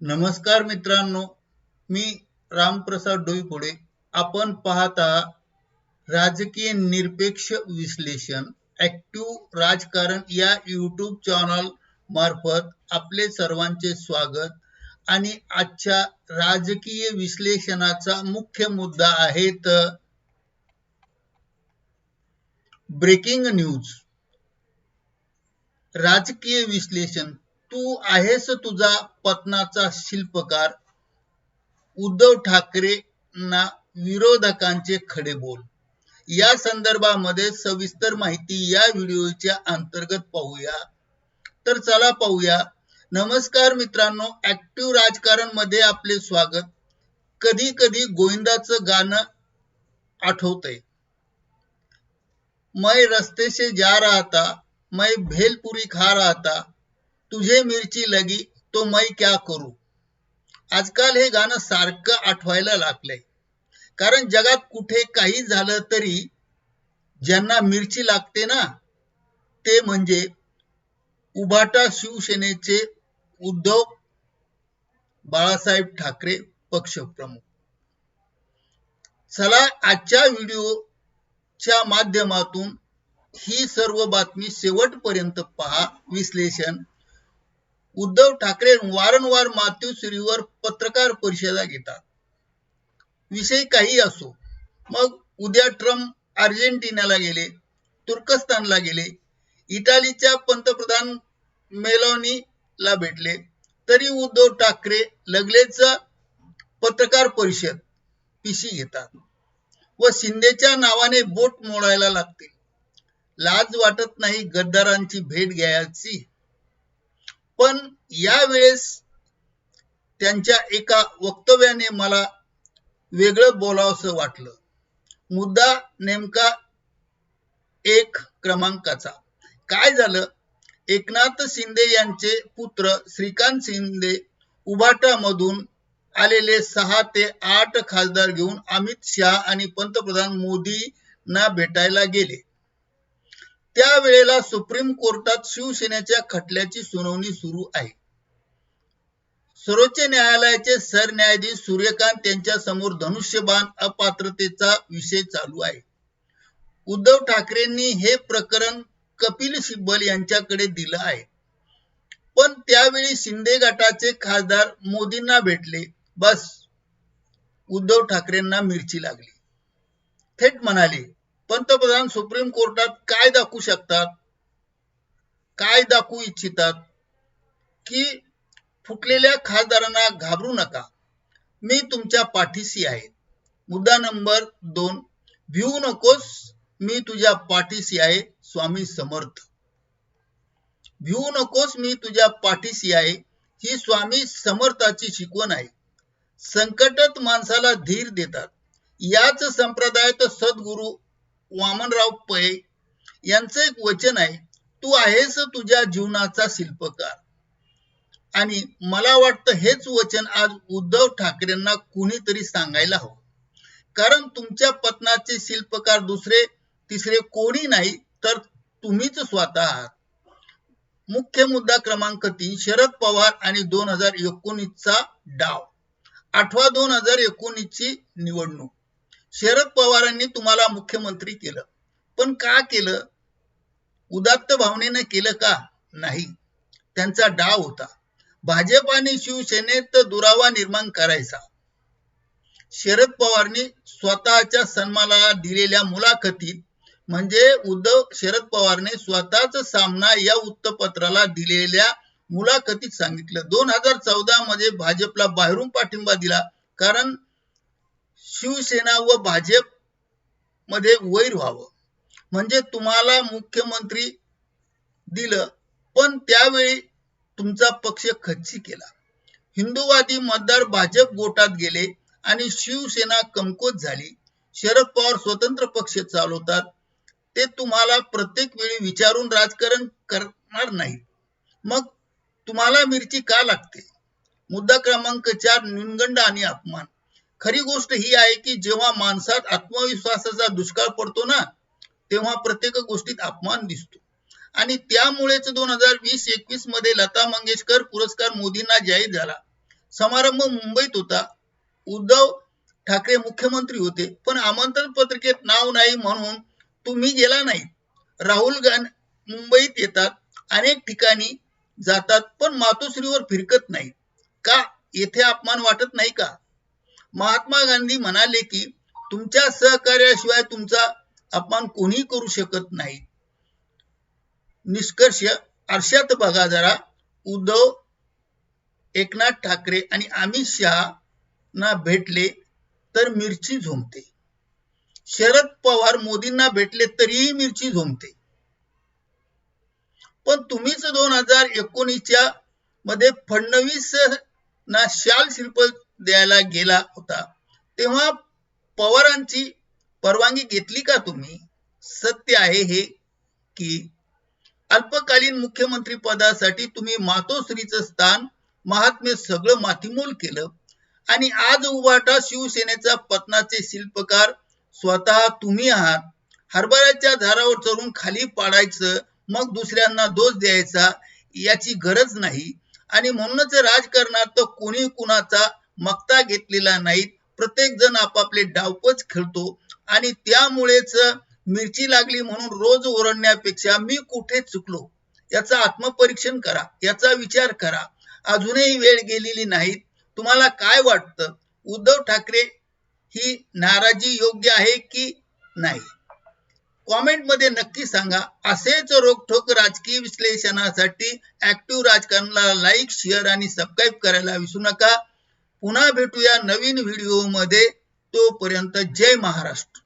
नमस्कार मित्रांनो, मी रामप्रसाद डोईफोडे. आपण पाहता राजकीय निरपेक्ष विश्लेषण ॲक्टिव्ह राजकारण या यूट्यूब चॅनल मार्फत आपले सर्वांचे स्वागत. आणि आजच्या राजकीय विश्लेषणाचा मुख्य मुद्दा आहे ब्रेकिंग न्यूज. राजकीय विश्लेषण. तू आहेस तुझा पतनाचा शिल्पकार. उद्धव ठाकरेंना विरोधकांचे खडे बोल. या संदर्भामध्ये सविस्तर माहिती या व्हिडिओच्या अंतर्गत पाहूया. तर चला पाहूया. नमस्कार मित्रांनो, ॲक्टिव्ह राजकारण मध्ये आपले स्वागत. कधी कधी गोविंदाचं गाणं आठवतंय. मैं रस्ते से जा रहा था, मैं भेलपुरी खा रहा था, तुझे मिरची लगी तो मैं क्या करू. आजकाल हे गाणं सारखं आठवायला लागलंय. कारण जगात कुठे काही झालं तरी ज्यांना मिरची लागते ना, ते म्हणजे उभाटा शिवसेनेचे उद्धव बाळासाहेब ठाकरे पक्षप्रमुख. चला आजच्या व्हिडिओच्या माध्यमातून ही सर्व बातमी शेवटपर्यंत पहा. विश्लेषण. उद्धव ठाकरे वारंवार मातोश्रीवर पत्रकार परिषदा घेतात. विषय काही असो. मग उद्या ट्रम्प अर्जेंटिनाला गेले, तुर्कस्तानला गेले, इटालीच्या पंतप्रधान मेलोनीला भेटले, तरी उद्धव ठाकरे लगेच पत्रकार परिषद पिशी घेतात व शिंदेच्या नावाने बोट मोडायला लागते. लाज वाटत नाही गद्दारांची भेट घ्यायची. पण यावेळेस त्यांच्या एका वक्तव्याने मला वेगळं बोलावंसं वाटलं. मुद्दा नेमका 1 क्रमांकाचा. काय झालं? एकनाथ शिंदे यांचे पुत्र श्रीकांत शिंदे उभाटामधून आलेले 6 ते 8 खासदार घेऊन अमित शहा आणि पंतप्रधान मोदींना भेटायला गेले. त्यावेळेला सुप्रीम कोर्टात शिवसेनेच्या खटल्याची सुनावणी सुरू आहे. सर्वोच्च न्यायालयाचे सरन्यायाधीश सूर्यकांत यांच्या समोर धनुष्यबाण अपात्रतेचा विषय चालू आहे. उद्धव ठाकरेंनी हे प्रकरण कपिल सिब्बल यांच्याकडे दिलं आहे. पण त्यावेळी शिंदे गटाचे खासदार मोदींना भेटले. बस उद्धव ठाकरेंना मिरची लागली. थेट म्हणाले, पंतप्रधान सुप्रीम कोर्टात काय दाखवू शकतात, काय दाखवू इच्छितात की फुटलेल्या खासदारांना घाबरू नका, मी तुमच्या पाठीशी आहे. मुद्दा नंबर 2. भिवू नकोस, मी तुझ्या पाठीशी आहे. स्वामी समर्थ. भिवू नकोस, मी तुझ्या पाठीशी आहे ही स्वामी समर्थाची शिकवण आहे. संकटात माणसाला धीर देतात. याच संप्रदायात सद्गुरू वामनराव पै यांचं एक वचन आहे, तू आहेस तुझ्या जीवनाचा शिल्पकार. आणि मला वाटतं हेच वचन आज उद्धव ठाकरेंना कुणीतरी सांगायला हवं. कारण तुमच्या पतनाचे शिल्पकार दुसरे तिसरे कोणी नाही तर तुम्हीच स्वतः आहात. मुख्य मुद्दा क्रमांक 3. शरद पवार आणि 2019चा डाव. आठवा 2019 ची निवडणूक. शरद पवारांनी तुम्हाला मुख्यमंत्री केलं. पण का केलं? उदात्त भावनेनं केलं का? नाही. त्यांचा डाव होता. भाजप आणि शिवसेनेत दुरावा निर्माण करायचा. शरद पवारांनी स्वतःच्या सन्मानाला दिलेल्या मुलाखतीत म्हणजे शरद पवारने स्वतःच सामना या वृत्तपत्राला दिलेल्या मुलाखतीत सांगितलं, 2014 मध्ये भाजपला बाहेरून पाठिंबा दिला कारण शिवसेना व भाजप मध्ये वैर व्हावं. म्हणजे तुम्हाला मुख्यमंत्री दिलं पण त्यावेळी तुमचा पक्ष खच्ची केला. हिंदुवादी मतदार भाजप गोटात गेले आणि शिवसेना कमकुवत झाली. शरद पवार स्वतंत्र पक्ष चालवतात. ते तुम्हाला प्रत्येक वेळी विचारून राजकारण करणार नाहीत. मग तुम्हाला मिरची का लागते? मुद्दा क्रमांक 4. न्यूनगंड आणि अपमान. खरी गोष्ट ही आहे की जेव्हा माणसात आत्मविश्वासाचा दुष्काळ पडतो ना, तेव्हा प्रत्येक गोष्टीत अपमान दिसतो. आणि त्यामुळेच 2020-21 मध्ये लता मंगेशकर पुरस्कार मोदींना जाहीर झाला. समारंभ मुंबईत होता. उद्धव ठाकरे मुख्यमंत्री होते, पण आमंत्रण पत्रिकेत नाव नाही म्हणून तुम्ही गेला नाही. राहुल गांधी मुंबईत येतात, अनेक ठिकाणी जातात, पण मातोश्रीवर फिरकत नाही का? येथे अपमान वाटत नाही का? महात्मा गांधी म्हणाले की तुमच्या सहकार्याशिवाय तुमचा अपमान कोणी करू शकत नाही. निष्कर्ष आरशात बघा जरा. उद्धव एकनाथ ठाकरे आणि अमित शहा भेटले तर मिरची झोंबते. शरद पवार मोदींना भेटले तरीही मिरची झोंबते. पण तुम्हीच 2019 मध्ये फडणवीस ना शाल शिल्प द्यायला गेला होता, तेव्हा पवारांची परवानगी घेतली का तुम्ही? सत्य आहे हे की अल्पकालीन मुख्यमंत्री पदासाठी तुम्ही मातोश्रीचं स्थान, महात्म्य सगळं मातीमोल केलं आणि आज उभाटा शिवसेनेचा पतनाचे शिल्पकार स्वतः तुम्ही आहात. हरभऱ्याच्या झाडावर चढून खाली पाडायचं, मग दुसऱ्यांना दोष द्यायचा याची गरज नाही. आणि म्हणूनच राजकारणात तर कोणी कुणाचा मक्ता घेतलेला नाही. प्रत्येक जण आपापले डावपच खेळतो आणि त्यामुळेच मिरची लागली म्हणून रोज ओरडण्यापेक्षा मी कुठे चुकलो याचा आत्मपरीक्षण करा, याचा विचार करा. अजूनही वेळ गेलेली नाही. तुम्हाला काय वाटतं? उद्धव ठाकरे ही नाराजी योग्य आहे की नाही? कॉमेंट मध्ये नक्की सांगा. असेच रोखठोक राजकीय विश्लेषणासाठी ऍक्टिव्ह राजकारणाला लाईक, शेअर आणि सबस्क्राईब करायला विसरू नका. पुन्हा भेटूया नवीन व्हिडिओ मध्ये. तोपर्यंत जय महाराष्ट्र.